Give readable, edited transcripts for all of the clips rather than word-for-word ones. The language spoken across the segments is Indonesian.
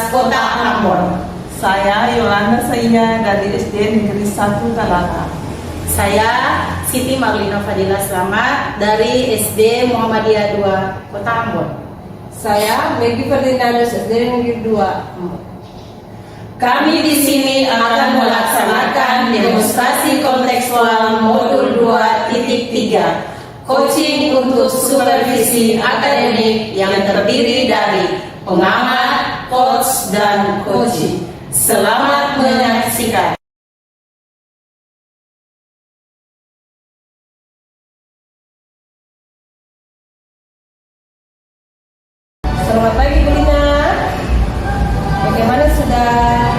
12 Kota Ambon. Saya Yolanda Saia dari SD Negeri 1 Talaga. Saya Siti Marlina Fadila Slamet dari SD Muhammadiyah 2 Kota Ambon. Saya Maggie Ferdinandus SD Negeri 2 Ambon. Kami di sini akan melaksanakan demonstrasi kontekstual modul 2.3, coaching untuk supervisi akademik yang terdiri dari pengamat, coach, dan coaching. Selamat menyaksikan. Selamat pagi Bu Lina. Bagaimana sudah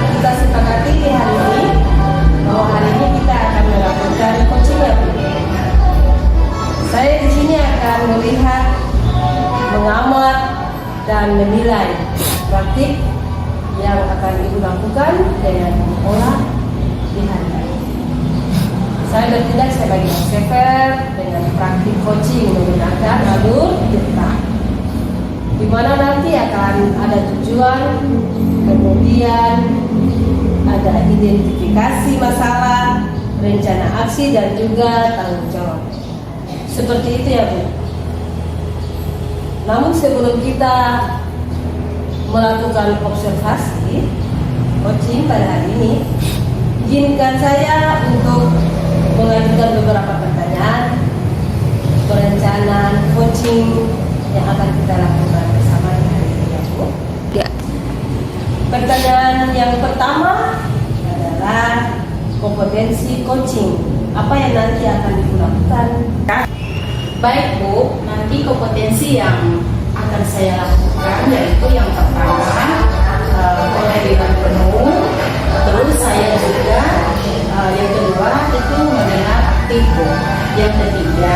kita sepakati di hari ini bahwa hari ini kita akan melakukan coaching ya Bu. Saya di sini akan melihat, mengamati dan menilai praktik yang akan Ibu lakukan dengan olah di hari ini. Saya bertindak sebagai observer dengan praktik coaching menggunakan alur cerita, di mana nanti akan ada tujuan, kemudian ada identifikasi masalah, rencana aksi, dan juga tanggung jawab. Seperti itu ya Bu. Namun sebelum kita melakukan observasi coaching pada hari ini, izinkan saya untuk mengajukan beberapa pertanyaan perencanaan coaching yang akan kita lakukan bersama di hari ini ya Bu. Ya. Pertanyaan yang pertama adalah kompetensi coaching. Apa yang nanti akan dilakukan? Baik Bu, nanti kompetensi yang akan saya lakukan yaitu yang pertama penghabisan penuh, terus saya juga yang kedua itu mendengar aktif Bu. Yang ketiga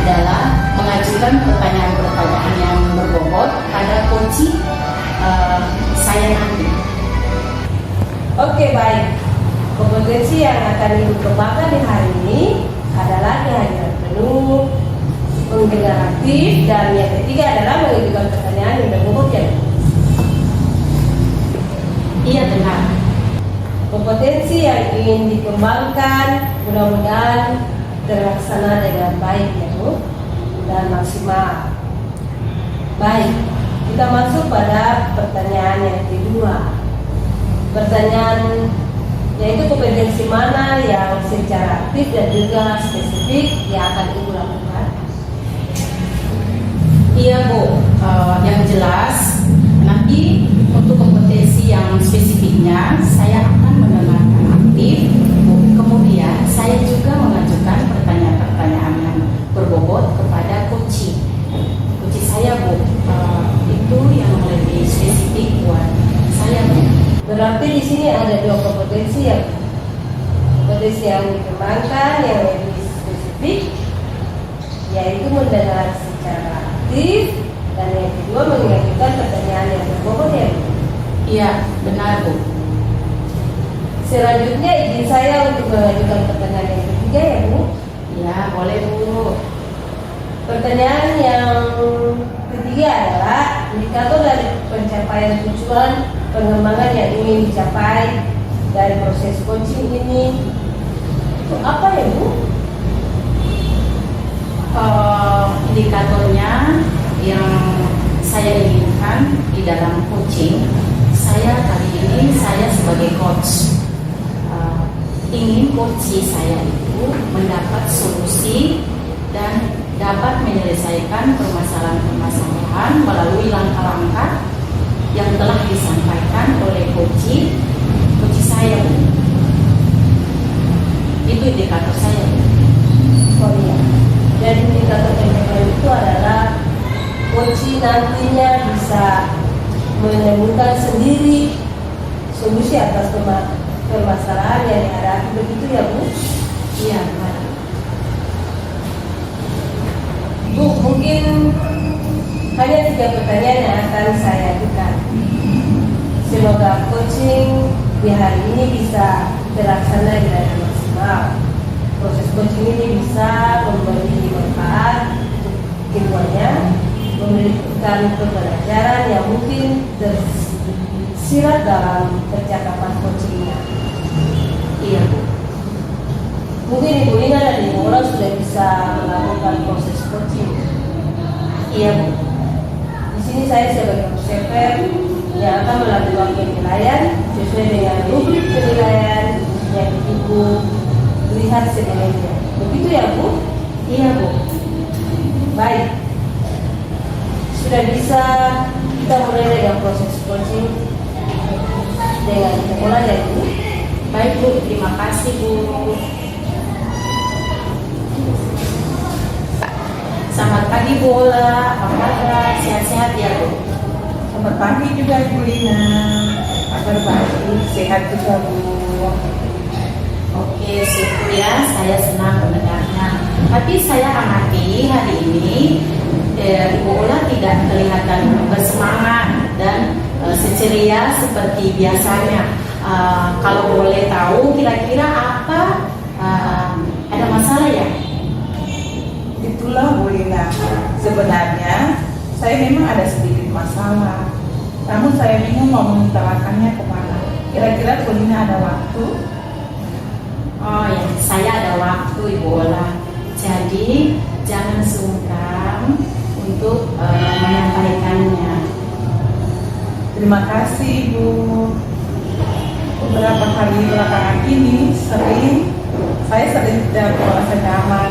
adalah mengajukan pertanyaan-pertanyaan yang berbobot pada coaching saya nanti. Oke, baik. Kompetensi yang akan dikembangkan di hari ini adalah kehadiran penuh, mendengar aktif, dan yang ketiga adalah mengajukan pertanyaan yang berbobot ya. Iya benar. Kompetensi yang ingin dikembangkan mudah-mudahan terlaksana dengan baik ya Bu, dan maksimal. Baik, kita masuk pada pertanyaan yang kedua. Pertanyaan yaitu kompetensi mana yang secara aktif dan juga spesifik yang akan Ibu lakukan? Iya Bu, yang jelas nanti untuk kompetensi yang spesifiknya saya akan mendengarkan aktif Bu. Kemudian saya juga mengajukan pertanyaan-pertanyaan yang berbobot kepada coaching saya Bu. Itu yang lebih spesifik buat saya Bu. Berarti di sini ada dua kompetensi ya. Kompetensi yang dikembangkan yang lebih spesifik yaitu mendengar secara aktif, dan yang kedua mengajukan pertanyaan yang berbobot ya. Iya benar Bu. Selanjutnya izin saya untuk mengajukan pertanyaan yang ketiga ya Bu. Iya boleh Bu. Pertanyaan yang ketiga adalah indikator dari pencapaian tujuan pengembangan yang ingin dicapai dari proses coaching ini itu apa ya Bu? Indikatornya yang saya inginkan di dalam coaching saya kali ini, saya sebagai coach ingin coach saya itu mendapat solusi dan dapat menyelesaikan permasalahan-permasalahan melalui langkah-langkah yang telah disampaikan oleh coach saya Bu. Itu indikator saya Bu. Oh iya. Dan indikator yang kedua itu adalah coach nantinya bisa menemukan sendiri solusi atas permasalahan yang dihadapi, begitu ya Bu? Iya Pak. Bu, mungkin hanya 3 pertanyaan yang akan saya ajukan. Semoga coaching di hari ini bisa terlaksana dengan maksimal. Proses coaching ini bisa memberi manfaat untuk keduanya, memberikan pembelajaran yang mungkin tersirat dalam percakapan coachingnya. Iya Bu. Mungkin Ibu Lina dan Ibu Ola sudah bisa melakukan proses coaching. Iya Bu. Di sini saya sebagai observer yang akan melakukan penilaian sesuai dengan rubrik penilaian yang Ibu lihat sebelumnya. Begitu ya Bu? Iya Bu. Baik. Sudah bisa kita mulai dengan proses coaching dengan Ola ya Bu. Baik Bu, terima kasih Bu. Selamat pagi Bu Ola, apa kabar? Sehat-sehat ya Bu? Selamat pagi juga Ibu Lina. Kabar baik, sehat juga Bu. Oke, syukur ya, saya senang mendengarnya. Tapi saya amati hari ini Ibu Ola tidak kelihatan bersemangat dan seceria seperti biasanya. Kalau boleh tahu, kira-kira apa ada masalah ya? Itulah Bu Lina. Sebenarnya saya memang ada sedikit masalah. Namun saya bingung mau mengutarakannya kemana. Kira-kira Bu Lina ada waktu? Oh ya, saya ada waktu Ibu Ola. Jadi jangan sungkan untuk menyampaikannya. Terima kasih Bu. Beberapa hari belakangan ini saya sering tidak merasa nyaman.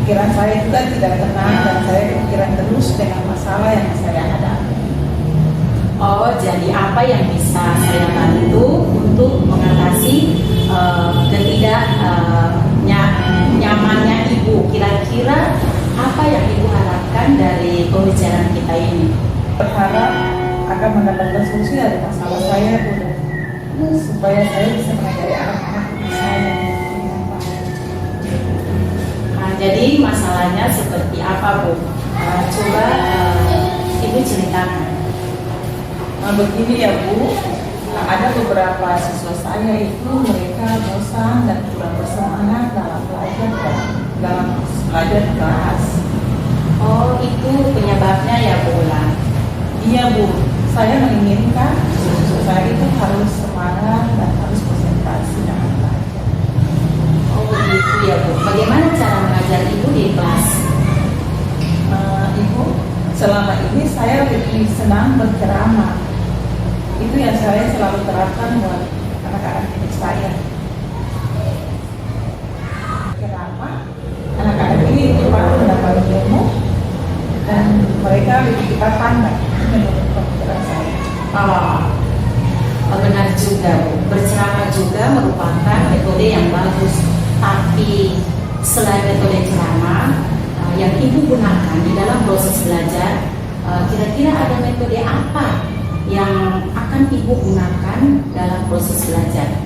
Pikiran saya juga tidak tenang dan saya pikiran terus dengan masalah yang saya hadapi. Oh, jadi apa yang bisa saya bantu untuk mengatasi nyamannya Ibu? Kira-kira apa yang Ibu harapkan dari pembicaraan kita ini? Berharap akan mendapatkan solusi dari masalah saya Bu, supaya saya bisa mengajari anak-anak saya dengan baik. Jadi masalahnya seperti apa Bu? Coba Ibu ceritakan. Nah, begini ya Bu, ada beberapa siswa saya itu mereka bosan dan kurang bersemangat dalam belajar kelas. Oh, itu penyebabnya ya Bu Ola? Iya Bu, saya menginginkan siswa saya itu harus semangat dan harus konsentrasi dalam belajar. Oh begitu ya Bu. Bagaimana cara mengajar Ibu di kelas? Ibu, selama ini saya lebih senang berceramah. Itu yang saya selalu terapkan buat anak-anak didik saya. Ceramah, anak-anak ini cepat mendapat ilmu dan mereka lebih cepat pandai menurut pemikiran saya. Benar juga Bu. Berceramah juga merupakan metode yang bagus. Tapi selain metode ceramah yang Ibu gunakan di dalam proses belajar, kira-kira ada metode apa yang akan Ibu gunakan dalam proses belajar?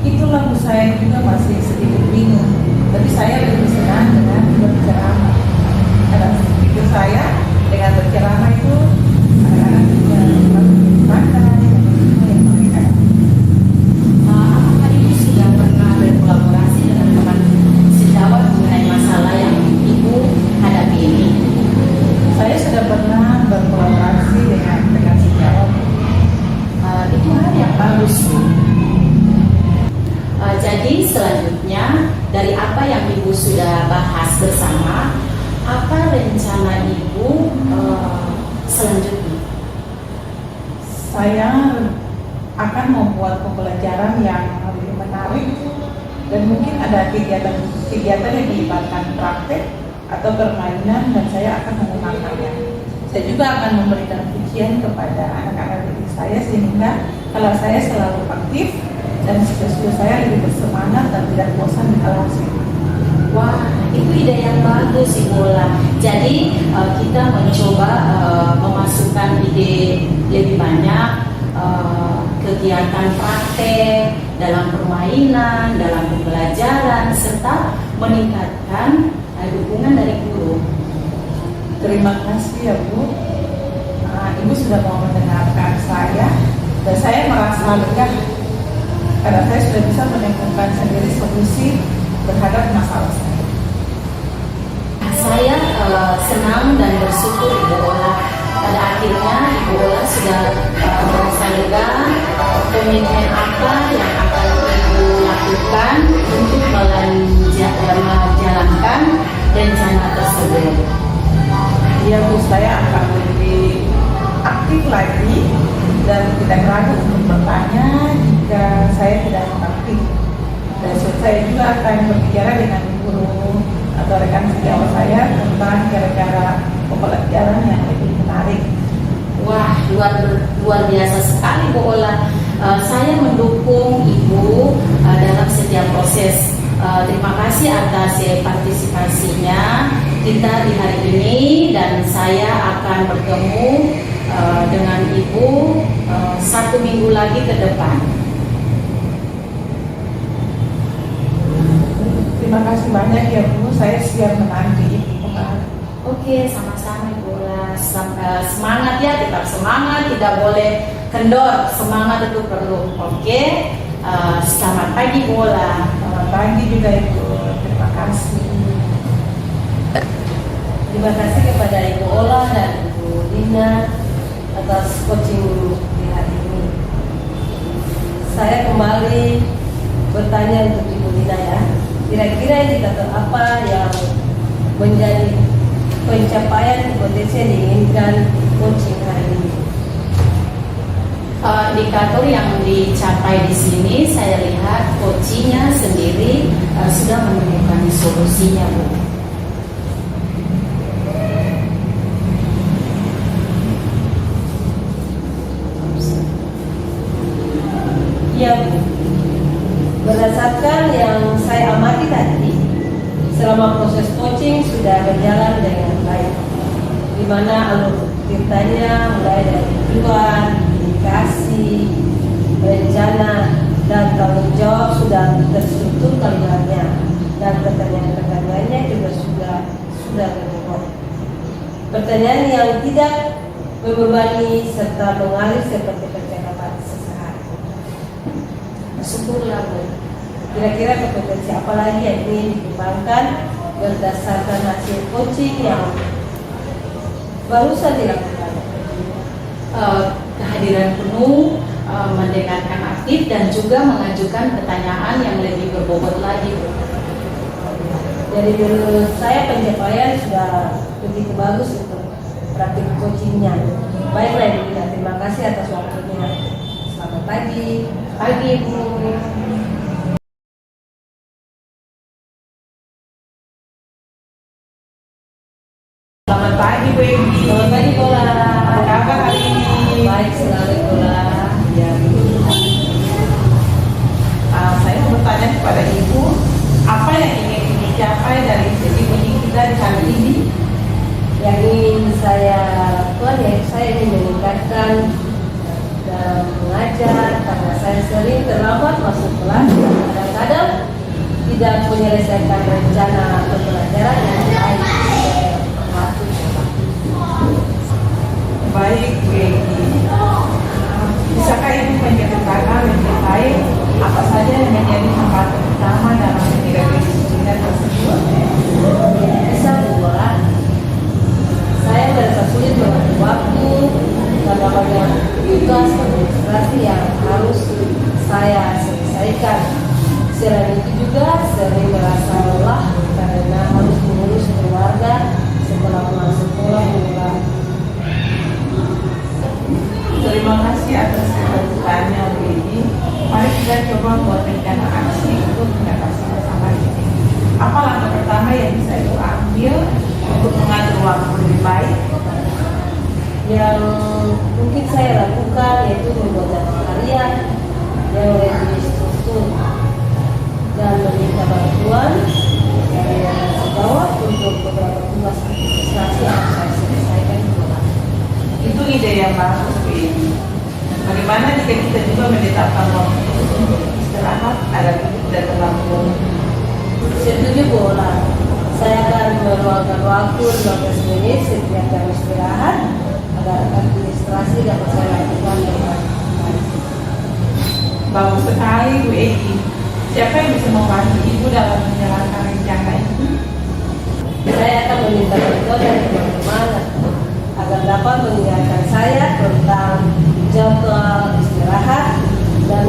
Itulah Bu, saya juga masih sedikit bingung. Tapi saya lebih senang dengan berceramah. Karena itu saya dengan berceramah itu anak-anak juga pandai yang mereka. Apakah Ibu sudah pernah berkolaborasi dengan teman sejawat mengenai masalah yang Ibu hadapi ini? Saya sudah pernah berkolaborasi dengan sejawat. Itu hal yang bagus Bu. Jadi selanjutnya dari apa yang Ibu sudah bahas bersama, apa rencana Ibu selanjutnya? Saya akan membuat pembelajaran yang lebih menarik dan mungkin ada kegiatan yang melibatkan praktek atau permainan dan saya akan menggunakannya. Saya juga akan memberikan pujian kepada anak-anak didik saya sehingga kalau saya selalu aktif dan siswa saya lebih bersemangat dan tidak bosan di kelas. Wah, itu ide yang bagus Ibu Ola. Jadi kita mencoba memasukkan ide lebih banyak kegiatan praktek dalam permainan, dalam pembelajaran, serta meningkatkan dukungan dari guru. Terima kasih ya Bu. Ibu sudah mau mendengarkan saya dan saya merasa lega karena saya sudah bisa menemukan sendiri solusi terhadap masalah saya. Saya senang dan bersyukur Ibu Ola. Pada akhirnya Ibu Ola sudah komitmen apa yang akan Ibu lakukan untuk menjalankan rencana tersebut? Ya Bu, saya akan lebih aktif lagi dan tidak ragu untuk bertanya jika saya tidak aktif. Dan saya juga akan berbicara dengan guru atau rekan sejawat saya tentang kira-kira pembelajaran yang lebih menarik. Wah, luar biasa sekali Bu Ola. Saya mendukung Ibu dalam setiap proses. Terima kasih atas partisipasinya kita di hari ini, dan saya akan bertemu dengan Ibu 1 minggu lagi ke depan. Terima kasih banyak ya Bu, saya siap menanti Ibu kembali. Oke, sama-sama Ibu Ola. Semangat ya, tetap semangat, tidak boleh kendor. Semangat itu perlu. Oke. Selamat pagi Bu Ola. Selamat pagi juga Ibu. Terima kasih. Terima kasih kepada Ibu Ola dan Ibu Lina atas coaching di hari ini. Saya kembali bertanya untuk Ibu Lina ya. Kira-kira indikator apa yang menjadi pencapaian potensi yang diinginkan coaching hari ini? Indikator yang dicapai di sini, saya lihat coachingnya sendiri sudah menemukan solusinya Bu. Ya, berdasarkan yang saya amati tadi, selama proses coaching sudah berjalan dengan baik, di mana alur ceritanya mulai dari tujuan, indikasi, rencana, dan tanggung jawab sudah terstruktur kalimatnya, dan pertanyaan-pertanyaannya juga sudah terbuat. Pertanyaan yang tidak membebani serta mengalir seperti percakapan sesaat. Syukurlah Bu. Kira-kira kompetensi apa lagi yang ingin dikembangkan berdasarkan hasil coaching yang barusan dilakukan? Kehadiran penuh, mendekatkan aktif, dan juga mengajukan pertanyaan yang lebih berbobot lagi Bu. Jadi menurut saya pencapaian sudah begitu bagus untuk praktik coachingnya. Baiklah Ibu Lina, terima kasih atas waktunya. Selamat pagi. Pagi Bu. Selamat pagi Bu Egi. Selamat pagi Bola. Apa kabar hari ini? Baik sekali Bola. Ya. Saya mau bertanya kepada Ibu, apa yang ingin dicapai dari sesi coaching kita di kali ini? Yang ingin saya lakukan ya, saya ingin meningkatkan dalam mengajar, karena saya sering terlambat masuk kelas dan kadang-kadang tidak menyelesaikan rencana pembelajaran yang baik. Baik Bu Egi. Bisakah Ibu menceritakan lebih baik apa saja yang menjadi hambatan utama dalam menjaga kedisiplinan tersebut? Bisa Bola. Saya merasa sulit mengatur waktu karena banyak tugas administrasi yang harus saya selesaikan. Selain itu juga sering merasa lelah karena harus mengurus keluarga setelah pulang sekolah mulai. Terima kasih atas kelanjutannya Bu Egi. Mari kita coba buat rencana aksi untuk mengatasi masalah ini. Apa langkah pertama yang bisa Ibu ambil untuk mengatur waktu lebih baik? Yang mungkin saya lakukan yaitu membuat daftar harian yang lebih struktur dan meminta bantuan dari sejawat untuk beberapa tugas administrasi yang saya selesaikan di rumah. Itu ide yang bagus Bu Egi. Bagaimana jika kita juga menetapkan waktu untuk istirahat agar kita tidak terlalu Setuju Bola. Saya akan meluangkan waktu 15 menit setiap jam istirahat agar administrasi dapat saya lakukan dengan baik. bagus sekali Bu Egi. Siapa yang bisa membantu Ibu dalam menjalankan rencana ini? Saya akan meminta bantuan dari teman-teman agar dapat mengingatkan saya tentang jadwal istirahat dan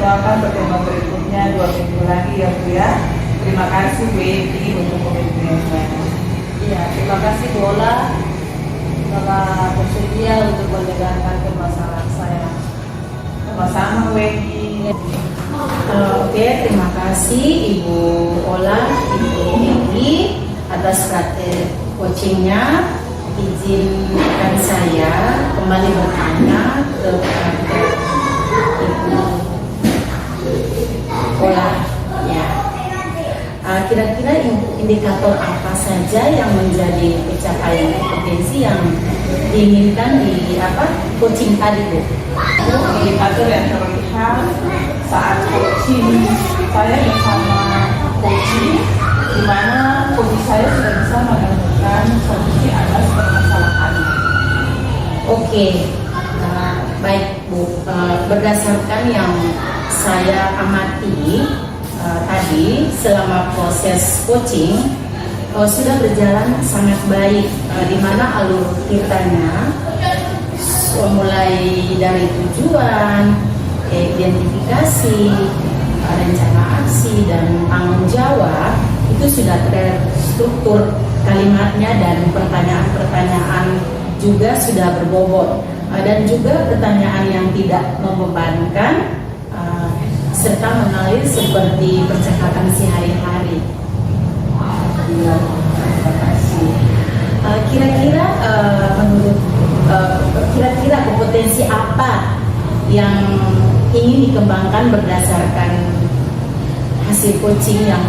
dijadwalkan pertemuan berikutnya 2 minggu lagi ya Bu ya. Terima kasih Bu Edi untuk komitmennya. Iya, terima kasih Bu Ola telah bersedia untuk mendengarkan permasalahan saya. Sama-sama Bu Edi. Oke, terima kasih Ibu Ola, Ibu Edi atas praktek coachingnya. Izinkan saya kembali bertanya kepada Ibu Ola. Ya, kira-kira indikator apa saja yang menjadi pencapaian kompetensi yang diinginkan di coaching tadi, Bu? Indikator yang terlihat saat coaching saya bersama coaching, di mana coach saya sudah bisa menemukan solusi atas permasalahan. Oke, baik Bu. Berdasarkan yang saya amati tadi selama proses coaching sudah berjalan sangat baik, di mana alur ceritanya mulai dari tujuan, identifikasi, rencana aksi dan tanggung jawab itu sudah terstruktur kalimatnya dan pertanyaan-pertanyaan juga sudah berbobot dan juga pertanyaan yang tidak membebankan serta mengalir seperti percakapan sehari-hari. Terima kasih. Kira-kira kompetensi apa yang ingin dikembangkan berdasarkan hasil coaching yang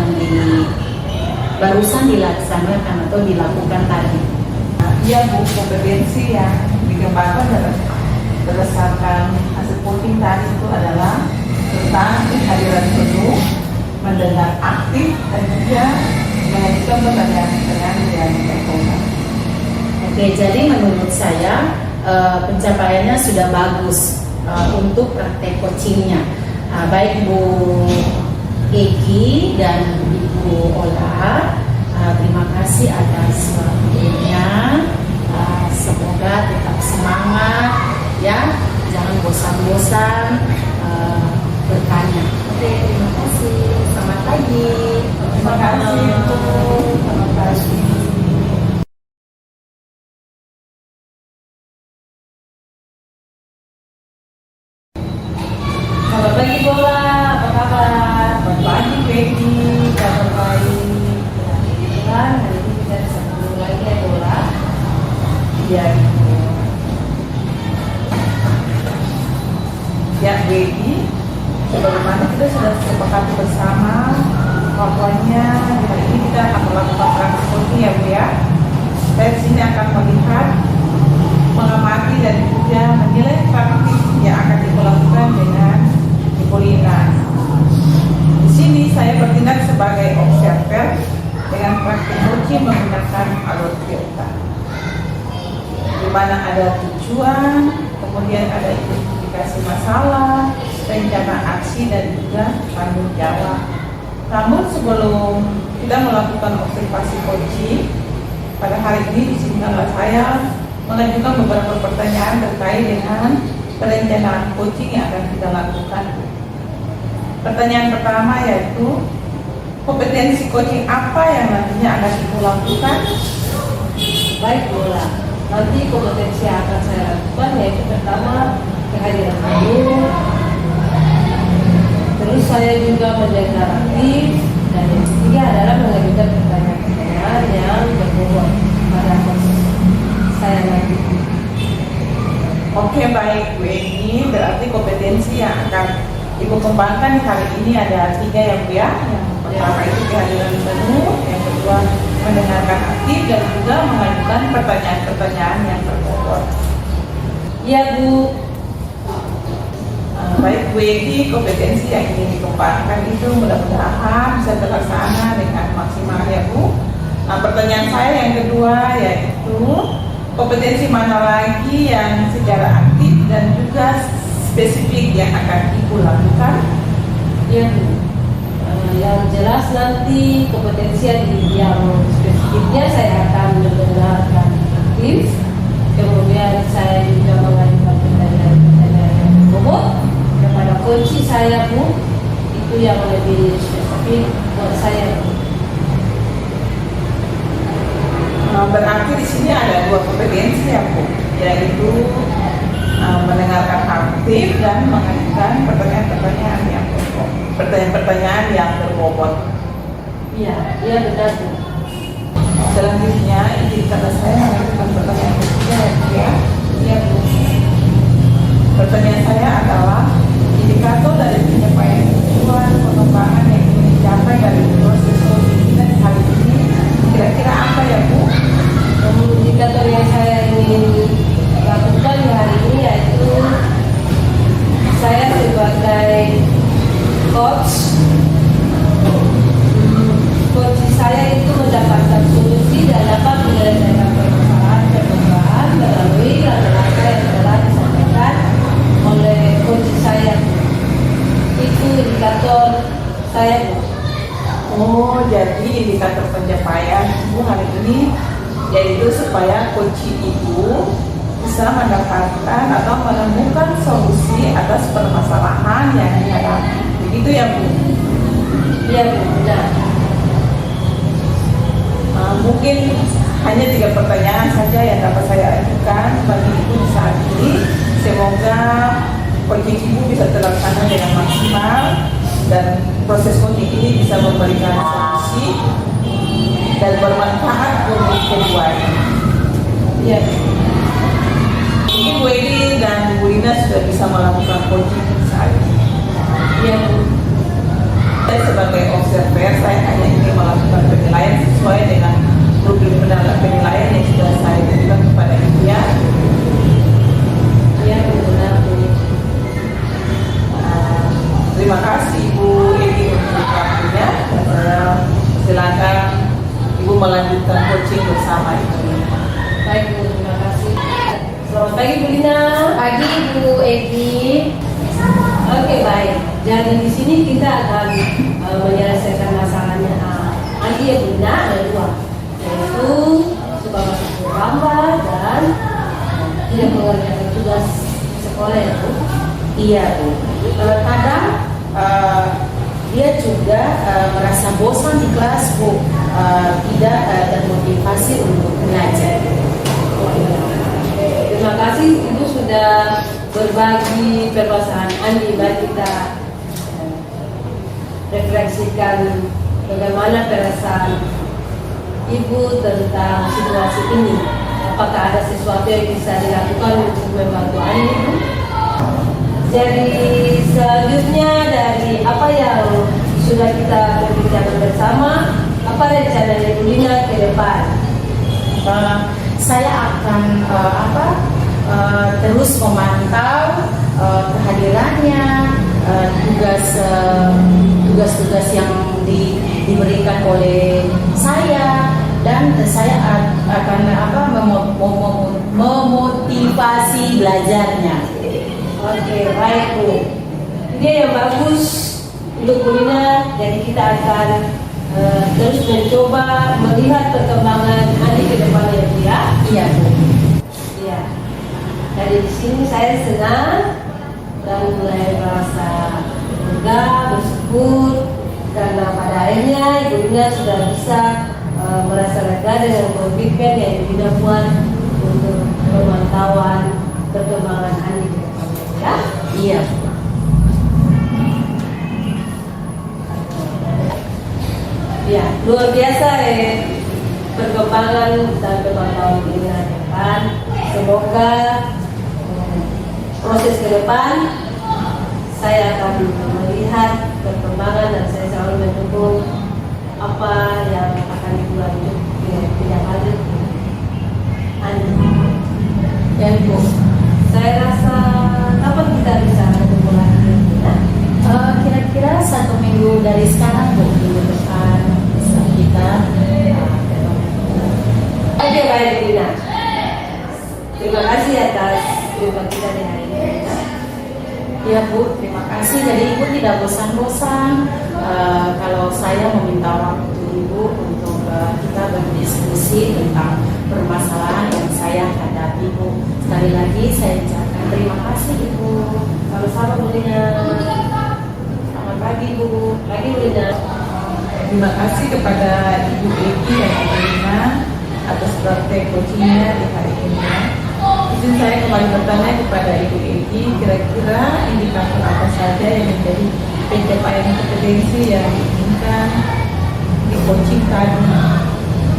barusan dilaksanakan atau dilakukan tadi? Iya Bu, kompetensi yang dikembangkan berdasarkan hasil coaching tadi itu adalah tentang kehadiran penuh, mendengar aktif, dan juga mengajukan pertanyaan-pertanyaan yang berkembang. Oke, jadi menurut saya pencapaiannya sudah bagus untuk praktek coachingnya. Baik Bu Egi dan Ibu Ola, terima kasih atas waktunya. Semoga tetap semangat ya, jangan bosan-bosan bertanya. Oke, terima kasih. Selamat pagi. Terima kasih. Selamat pagi. Selamat pagi Bola, apa kabar? Selamat pagi Peggy, kabar baik. Kebetulan hari ini kita satu lagi ya Bola. Ya, ya Peggy, sebagaimana kita sudah sepakati bersama, pokoknya hari ini kita akan melakukan transportasi ya Bu ya. Saya di sini akan melihat, mengamati dan juga menilai praktik yang akan dilakukan dengan Ibu Lina. Di sini saya bertindak sebagai observer dengan praktik coaching menggunakan alur cerita, di mana ada tujuan, kemudian ada identifikasi masalah, rencana aksi dan juga tanggung jawab. Namun sebelum kita melakukan observasi coaching pada hari ini, izinkanlah saya mengajukan beberapa pertanyaan terkait dengan perencanaan coaching yang akan kita lakukan. Pertanyaan pertama yaitu kompetensi coaching apa yang nantinya akan kita lakukan? Baik Bola, nanti kompetensi yang akan saya lakukan yaitu pertama kehadiran penuh, terus saya juga mendengar aktif, dan yang ketiga adalah mengajukan pertanyaan-pertanyaan yang berbobot pada saya nanti. Oke, baik Bu Eni, berarti kompetensi yang akan Ibu kembangkan hari ini ada 3 ya Bu ya. Yang pertama itu kehadiran penuh, yang kedua mendengarkan aktif, dan juga mengajukan pertanyaan-pertanyaan yang berbobot. Iya Bu. Baik Bu Eni, kompetensi yang ingin dikembangkan itu mudah-mudahan bisa terlaksana dengan maksimal ya Bu. Pertanyaan saya yang kedua yaitu kompetensi mana lagi yang secara aktif dan juga spesifik yang akan Ibu lakukan? Iya Bu. Yang jelas nanti kompetensi yang spesifiknya saya akan mendengarkan aktif, kemudian saya juga mengajukan pertanyaan-pertanyaan yang berbobot kepada coach saya Bu, aktif dan mengajukan pertanyaan-pertanyaan yang berbobot. Iya, iya benar Bu. Selanjutnya, indikator saya mengajukan pertanyaan ketiga ya. Iya Bu. Pertanyaan saya adalah indikator dari pencapaian tujuan pengembangan yang ingin dicapai dari proses kita hari ini kira-kira apa ya Bu? Indikator yang saya ingin lakukan di hari ini yaitu saya sebagai coach saya itu mendapatkan solusi dan dapat menyelesaikan permasalahan melalui langkah-langkah yang telah disampaikan oleh coach saya. Itu indikator saya. Oh, jadi indikator pencapaian Ibu hari ini yaitu supaya coaching Ibu bisa mendapatkan atau menemukan solusi atas permasalahan yang dihadapi. Begitu ya Bu? Iya Bu, benar. Mungkin hanya 3 pertanyaan saja yang dapat saya ajukan bagi Ibu di saat ini. Semoga coaching Ibu bisa terlaksana dengan maksimal dan proses coaching ini bisa memberikan solusi dan bermanfaat untuk keduanya. Iya. Mungkin Bu Edi dan Bu Lina sudah bisa melakukan coaching saat ini. Iya Bu. Saya sebagai observer, saya hanya ingin melakukan penilaian sesuai dengan program penilaian yang sudah saya berikan kepada Ibu ya. Iya Bu, benar Bu. Terima kasih Ibu Edi untuk waktunya. Silakan Ibu melanjutkan coaching bersama Ibu. Baik Bu, terima kasih. Selamat pagi Bu Lina. Pagi Bu Edi. Oke baik. Jadi di sini kita akan menyelesaikan masalahnya. Nanti ya Bu Lina ada 2, yaitu suka masuk lambat dan tidak mengerjakan tugas sekolah ya Bu. Iya Bu. Kadang dia juga merasa bosan di kelas Bu, tidak termotivasi untuk belajar. Terima kasih Ibu sudah berbagi permasalahan Andi. Mari kita refleksikan bagaimana perasaan Ibu tentang situasi ini. Apakah ada sesuatu yang bisa dilakukan untuk membantu Andi Ibu? Jadi selanjutnya dari apa yang sudah kita berbicara bersama, apa rencana Ibu Lina ke depan? Saya akan terus memantau kehadirannya, tugas-tugas yang diberikan oleh saya, dan saya akan memotivasi belajarnya. Oke, baik Bu. Ini yang bagus untuk Bu Lina. Jadi kita akan terus mencoba melihat perkembangan Andi ke depannya Bu ya. Iya Bu. Iya. Dari di sini saya senang dan mulai merasa lega, bersyukur karena pada akhirnya Ibu Lina sudah bisa merasa lega dengan komitmen yang Ibu Lina buat untuk pemantauan perkembangan Andi ke depannya ya. Iya. Ya, luar biasa perkembangan dan pemantauan Ibu Lina ke depan. Semoga proses ke depan saya akan melihat perkembangan dan saya selalu mendukung apa yang akan dilanjut tidak lanjut. Ya Bu. Saya rasa kapan kita bisa ketemu lagi? Kira-kira 1 minggu dari sekarang Bu, minggu depan bisa kita ketemu. Oke baik Bu Lina. Terima kasih atas jumpa kita di hari ini. Ya Bu, terima kasih. Jadi Ibu tidak bosan-bosan kalau saya meminta waktu Ibu untuk kita berdiskusi tentang permasalahan yang saya hadapi Bu. Sekali lagi saya ucapkan terima kasih Ibu. Sama-sama Bu Lina. Selamat pagi Bu. Pagi Bu Lina. Terima kasih kepada Ibu Edi dan Ibu Lina atas praktek coachingnya di hari ini. Izin saya kembali bertanya kepada Ibu Edi, kira-kira kira-kira indikator apa saja yang menjadi pencapaian kompetensi yang diinginkan di coaching tadi?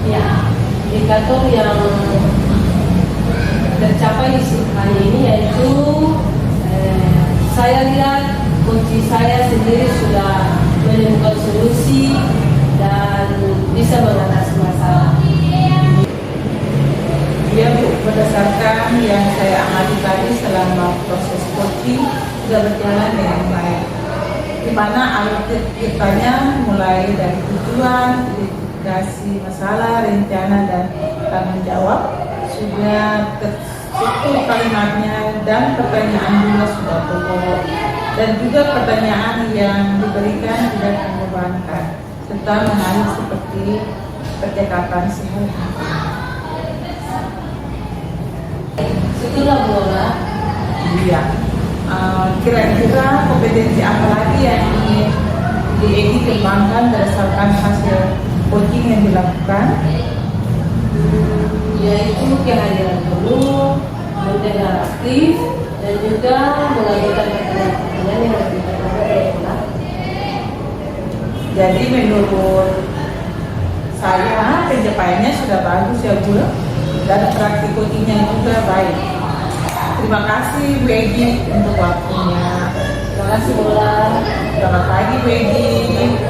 Ya, indikator yang tercapai hari ini yaitu saya lihat kunci saya sendiri sudah menemukan solusi dan bisa mengatasi masalah. Ya Bu, berdasarkan yang saya amati tadi selama proses coaching sudah berjalan dengan baik. Di mana alur ceritanya mulai dari tujuan, identifikasi masalah, rencana dan tanggung jawab sudah terstruktur kalimatnya dan pertanyaan juga sudah pokok dan juga pertanyaan yang diberikan tidak membebankan serta menarik seperti percakapan sehari-hari. Itulah bola. Iya. Kira-kira kompetensi apa lagi yang ingin Edi kembangkan berdasarkan hasil coaching yang dilakukan? Yaitu kehadiran penuh, mendengar aktif, dan juga mengajukan pertanyaan-pertanyaan yang lebih bermanfaat. Jadi menurut saya pencapaiannya sudah bagus ya Bu, dan praktik coachingnya juga baik. Terima kasih Bu Edi untuk waktunya. Terima kasih bola. Selamat pagi Bu Edi.